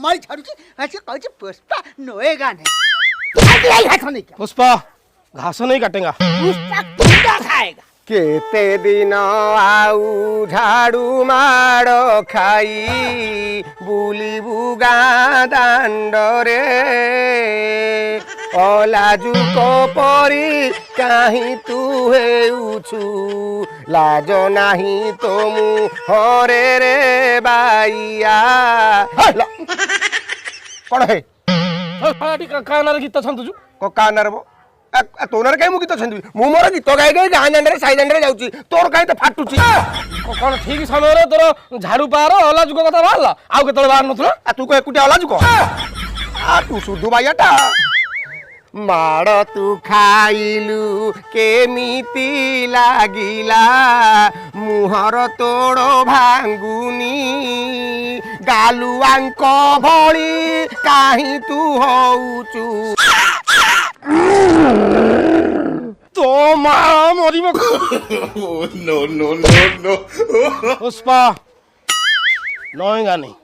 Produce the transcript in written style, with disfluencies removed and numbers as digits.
संभाली छाड़ुची ऐसे कहू पुष्पा नोएगा नहीं पुष्पा घास नहीं काटेगा पुष्पा कुंडा खाएगा केते दिन आउ झाड़ू माड़ खाई बुलिबु गाँ दाण्डरे अलाजुक परी काहीं तू हेउछु लाज नाही तो मुहरे रे बाइया कौन है कानार गीत छंदुछु को कानर बो तोनर कहीं गीत छंदी मु मोर गीत गाई गाई गाँ दाण्डरे साई दाण्डरे जाउची तोर कहीं तो फाटुची कौन ठीक समय रे तोर झाड़ू पार अलाजुक कथा बाहरला आउ केतले बाहर नथुला तू को एकुटिया अलाजुक तू सुधु बाइयाटा माड़ तू खाइलु केमिति लागिला मुहर तोड़ भांगुनी गालुआंक भली काहीं तू होउचु तो माँ मरिब no no no no Pushpa नहेगा नहीं